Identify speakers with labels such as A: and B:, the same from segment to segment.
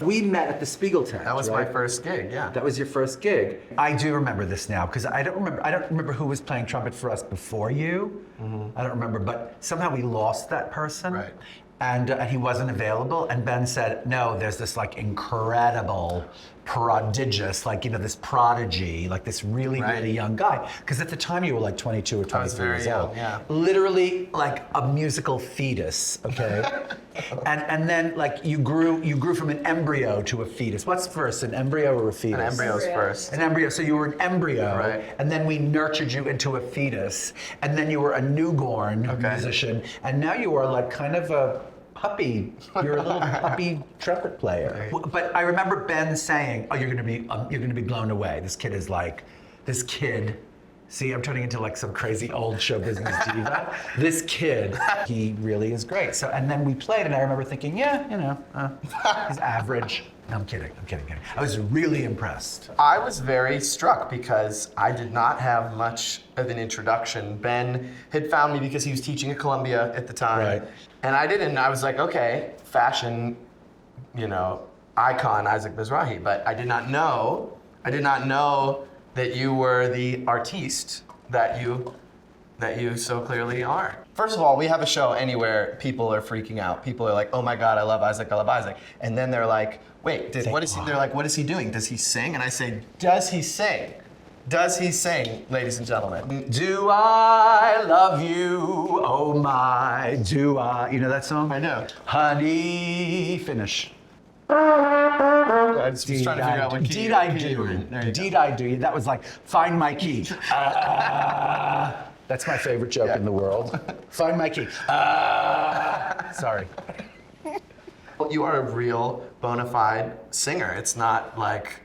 A: We met at the Spiegel tent.
B: That was
A: right?
B: my first gig, yeah.
A: That was your first gig. I do remember this now because I don't remember who was playing trumpet for us before you. I don't remember, but somehow we lost that person.
B: Right.
A: And he wasn't available. And Ben said, no, there's this like incredible, prodigious, like, you know, this prodigy, like this really, really young guy. Because at the time you were like 22 or 23 years old.
B: Yeah.
A: Literally like a musical fetus, okay? and then like you grew from an embryo to a fetus. What's first, an embryo or a fetus?
B: An embryo's first.
A: An embryo, so you were an embryo,
B: Right.
A: and then we nurtured you into a fetus, and then you were a newborn musician, and now you are like kind of a puppy. You're a little puppy trumpet player. But I remember Ben saying, "Oh, you're gonna be blown away. This kid." See, I'm turning into like some crazy old show business diva. This kid, he really is great. So, and then we played, and I remember thinking, yeah, you know, he's average. No, I'm kidding. I was really impressed.
B: I was very struck because I did not have much of an introduction. Ben had found me because he was teaching at Columbia at the time.
A: Right.
B: And I didn't. I was like, okay, fashion, you know, icon Isaac Mizrahi. But I did not know that you were the artiste that you so clearly are. First of all, we have a show anywhere people are freaking out. People are like, oh my God, I love Isaac. And then they're like, wait, they're like, what is he doing? Does he sing? And I say, does he sing? Does he sing, ladies and gentlemen?
A: Do I love you? Oh my, do I? You know that song?
B: I know.
A: Honey, finish.
B: I was trying to figure out what key
A: Did I
B: you
A: do
B: were in.
A: it?
B: There you
A: Did
B: go.
A: I do it? That was like, find my key. That's my favorite joke in the world. Find my key. Sorry.
B: You are a real bona fide singer. It's not like,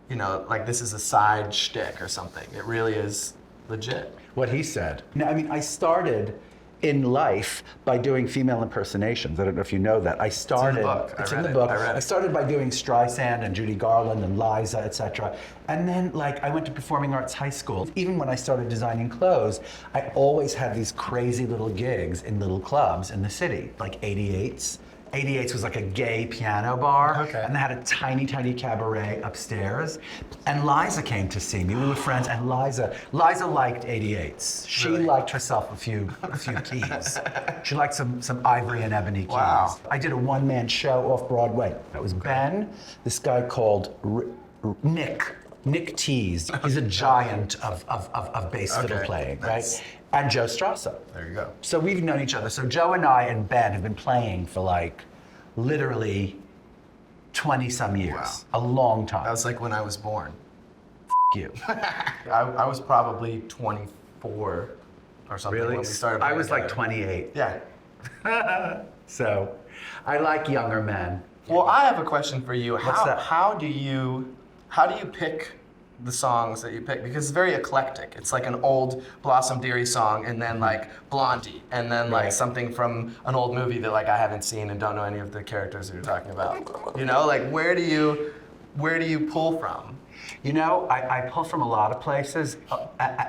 B: you know, like this is a side shtick or something. It really is legit.
A: What he said. No, I mean, I started in life by doing female impersonations. I don't know if you know that. I started.
B: It's in the book.
A: I started by doing Streisand and Judy Garland and Liza, etc. And then, like, I went to performing arts high school. Even when I started designing clothes, I always had these crazy little gigs in little clubs in the city, like 88's. 88's was like a gay piano bar, and they had a tiny, tiny cabaret upstairs. And Liza came to see me. We were friends, and Liza liked 88's. She liked herself a few keys. She liked some ivory and ebony keys.
B: Wow.
A: I did a one-man show off Broadway. It was Ben, this guy called Nick Tease. He's a giant of bass fiddle playing, right? And Joe Strasser.
B: There you go.
A: So we've known each other. So Joe and I and Ben have been playing for like literally 20 some years.
B: Wow.
A: A long time.
B: That was like when I was born.
A: you.
B: I was probably 24 or something when we started
A: I
B: playing
A: was like
B: together.
A: 28.
B: Yeah.
A: So I like younger men.
B: Well, I have a question for you.
A: What's that?
B: How do you pick the songs that you pick? Because it's very eclectic. It's like an old Blossom Dearie song, and then like Blondie, and then like something from an old movie that like I haven't seen and don't know any of the characters that you're talking about. You know, like where do you pull from?
A: You know, I pull from a lot of places.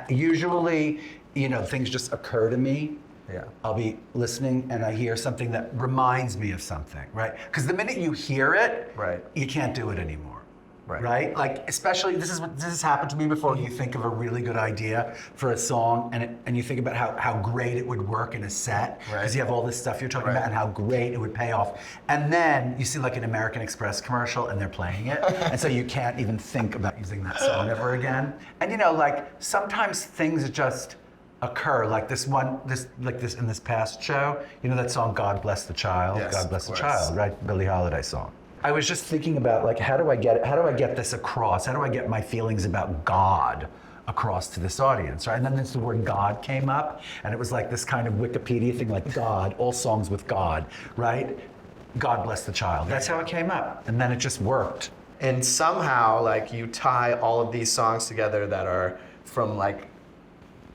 A: Usually, you know, things just occur to me.
B: Yeah.
A: I'll be listening and I hear something that reminds me of something, right? Because the minute you hear it, you can't do it anymore. Right? Like, especially, this has happened to me before. You think of a really good idea for a song and you think about how great it would work in a set, because you have all this stuff you're talking about and how great it would pay off. And then you see like an American Express commercial and they're playing it. And so you can't even think about using that song ever again. And you know, like sometimes things just occur, like this in this past show, you know that song, God Bless the Child?
B: Yes,
A: God Bless the
B: of
A: Child, right? Billie Holiday song. I was just thinking about like, how do I get this across? How do I get my feelings about God across to this audience, right? And then the word God came up, and it was like this kind of Wikipedia thing, like God, all songs with God, right? God Bless the Child. That's how it came up, and then it just worked.
B: And somehow, like, you tie all of these songs together that are from like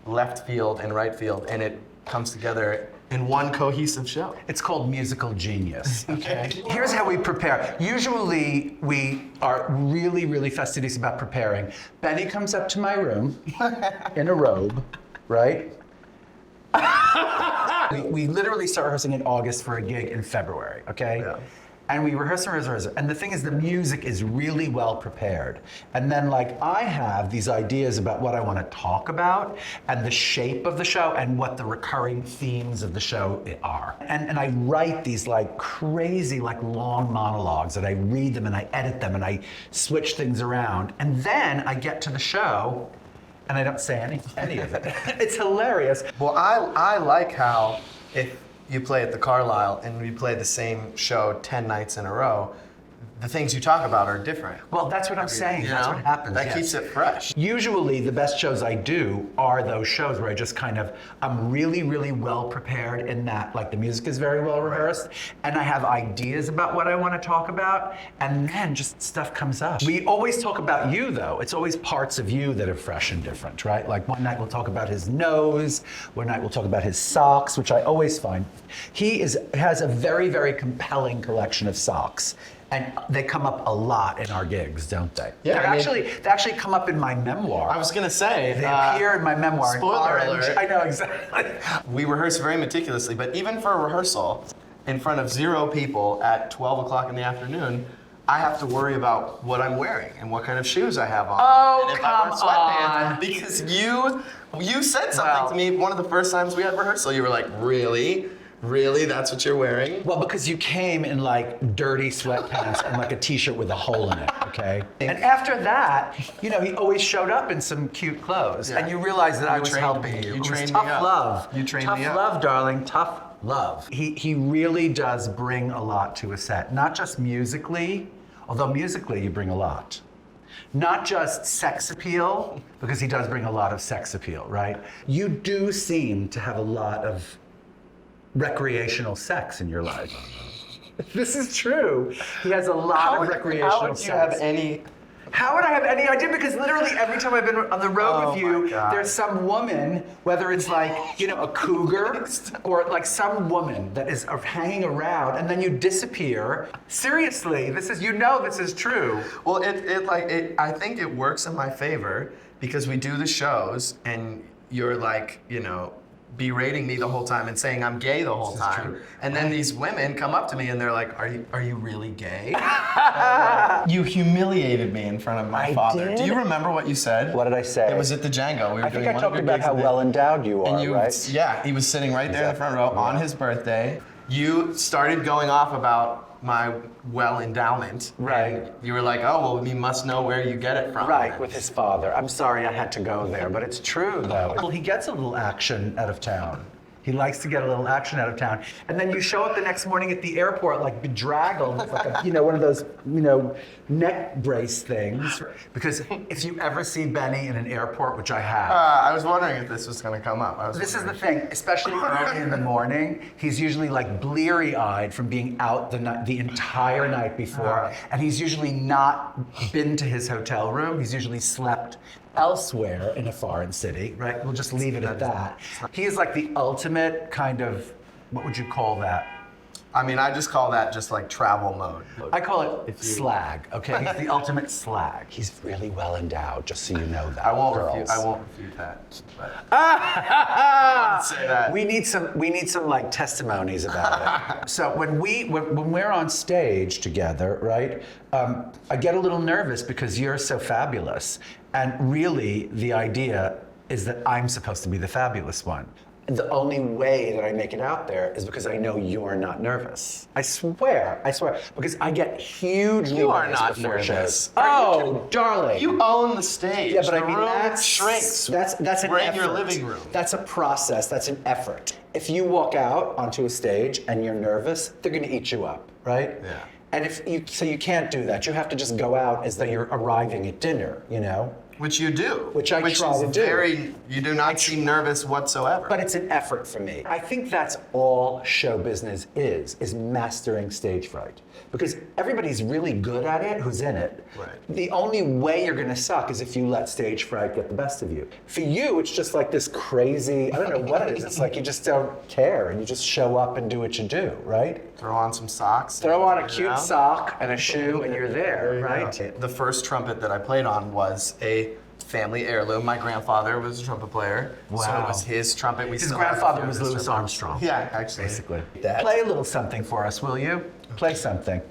B: left field and right field, and it comes together in one cohesive show.
A: It's called musical genius, okay? Here's how we prepare. Usually we are really, really fastidious about preparing. Benny comes up to my room in a robe, right? We literally start rehearsing in August for a gig in February, okay?
B: Yeah.
A: And we rehearse and rehearse. And the thing is, the music is really well prepared. And then like I have these ideas about what I want to talk about and the shape of the show and what the recurring themes of the show are. And I write these like crazy, like long monologues and I read them and I edit them and I switch things around. And then I get to the show and I don't say any of it. It's hilarious.
B: Well, I like how if you play at the Carlisle and we play the same show 10 nights in a row, the things you talk about are different.
A: Well, that's what I'm saying. That's what happens.
B: That keeps it fresh.
A: Usually, the best shows I do are those shows where I just I'm really, really well prepared in that, like the music is very well rehearsed, and I have ideas about what I want to talk about, and then just stuff comes up. We always talk about you, though. It's always parts of you that are fresh and different, right? Like one night we'll talk about his nose, one night we'll talk about his socks, which I always find. He has a very, very compelling collection of socks. And they come up a lot in our gigs, don't they?
B: Yeah,
A: they actually come up in my memoir.
B: I was gonna say
A: They appear in my memoir.
B: Spoiler
A: in orange.
B: alert.
A: I know, exactly.
B: We rehearse very meticulously, but even for a rehearsal, in front of 0 people at 12 o'clock in the afternoon, I have to worry about what I'm wearing and what kind of shoes I have on.
A: Oh,
B: and if
A: come
B: I wear sweatpants,
A: on.
B: Because you said something to me one of the first times we had rehearsal. You were like, really? Really? That's what you're wearing?
A: Well, because you came in like dirty sweatpants and like a t-shirt with a hole in it, okay? And after that, he always showed up in some cute clothes.
B: Yeah.
A: And you realized that I was
B: trained
A: helping
B: me.
A: you.
B: You
A: It was
B: trained
A: tough
B: me up.
A: love.
B: You trained
A: tough
B: me up.
A: love, darling. Tough love. He really does bring a lot to a set. Not just musically, although musically you bring a lot. Not just sex appeal, because he does bring a lot of sex appeal, right? You do seem to have a lot of recreational sex in your life. This is true. He has a lot of recreational sex. How would I have any idea? Because literally every time I've been on the road with you, there's some woman, whether it's like, a cougar or like some woman that is hanging around and then you disappear. Seriously, this is true.
B: Well, I think it works in my favor because we do the shows and you're like, berating me the whole time and saying I'm gay the whole time.
A: True.
B: And then these women come up to me and they're like, are you really gay? You humiliated me in front of my father.
A: did?
B: Do you remember what you said?
A: What did I say?
B: It was at the Django. We were
A: I think
B: doing
A: I
B: one of
A: talked
B: your
A: about
B: gigs
A: how
B: and
A: well endowed you are, right?
B: Yeah, he was sitting right there in the front row on his birthday. You started going off about my endowment.
A: Right.
B: And you were like, oh, well, we must know where you get it from.
A: Right, with his father. I'm sorry I had to go there, but it's true though. Well, he gets a little action out of town. He likes to get a little action out of town. And then you show up the next morning at the airport like bedraggled with like one of those, neck brace things. Because if you ever see Benny in an airport, which I have.
B: I was wondering if this was going to come up.
A: This is the thing, especially early in the morning, he's usually like bleary-eyed from being out the entire night before. And he's usually not been to his hotel room. He's usually slept elsewhere in a foreign city, right? We'll just leave it at that. He is like the ultimate kind of, what would you call that?
B: I mean, I just call that just like travel mode.
A: I call it slag, okay? He's the ultimate slag. He's really well endowed, just so you know that.
B: I won't refute that. But I wouldn't say that.
A: We need some like testimonies about it. So when we're on stage together, right? I get a little nervous because you're so fabulous, and really the idea is that I'm supposed to be the fabulous one. The only way that I make it out there is because I know you're not nervous. I swear, because I get huge
B: You are
A: nervous
B: not
A: before
B: nervous.
A: shows.
B: Are you
A: Oh, darling.
B: You own the stage.
A: Yeah, but
B: the
A: I mean,
B: room
A: that's
B: shrinks.
A: That's an
B: We're
A: effort.
B: in your living room.
A: That's a process. That's an effort. If you walk out onto a stage and you're nervous, they're going to eat you up, right?
B: Yeah.
A: And so you can't do that. You have to just go out as though you're arriving at dinner,
B: Which you do.
A: Which I try
B: is
A: to do.
B: You do not seem nervous whatsoever.
A: But it's an effort for me. I think that's all show business is mastering stage fright. Because everybody's really good at it who's in it.
B: Right.
A: The only way you're gonna suck is if you let stage fright get the best of you. For you, it's just like this crazy, I don't know what it is. It's like you just don't care and you just show up and do what you do, right?
B: Throw on some socks.
A: Throw on a cute sock and a shoe and you're there, right?
B: The first trumpet that I played on was a family heirloom. My grandfather was a trumpet player. So
A: Wow.
B: it was his trumpet.
A: His grandfather was Louis Armstrong.
B: Yeah, actually.
A: Basically. Play a little something for us, will you? Play something.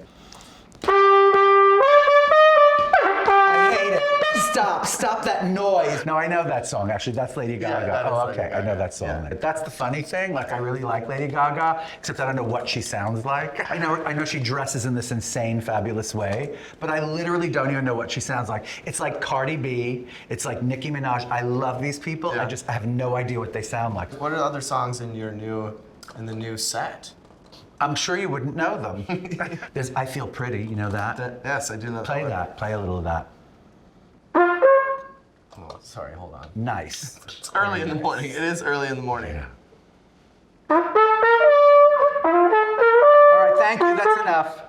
A: Stop that noise. No, I know that song. Actually, that's Lady Gaga.
B: that is Lady
A: Okay, I know
B: Gaga.
A: that song.
B: Yeah.
A: That's the funny thing. Like, I really like Lady Gaga, except I don't know what she sounds like. I know she dresses in this insane, fabulous way, but I literally don't even know what she sounds like. It's like Cardi B. It's like Nicki Minaj. I love these people.
B: Yeah.
A: I have no idea what they sound like.
B: What are other songs in the new set?
A: I'm sure you wouldn't know them. There's I Feel Pretty. You know that?
B: Yes, I do know.
A: Play that. Play a little of that.
B: Oh, sorry, hold on.
A: Nice.
B: It's early in the morning. It is early in the morning.
A: Yeah. All right, thank you. That's enough.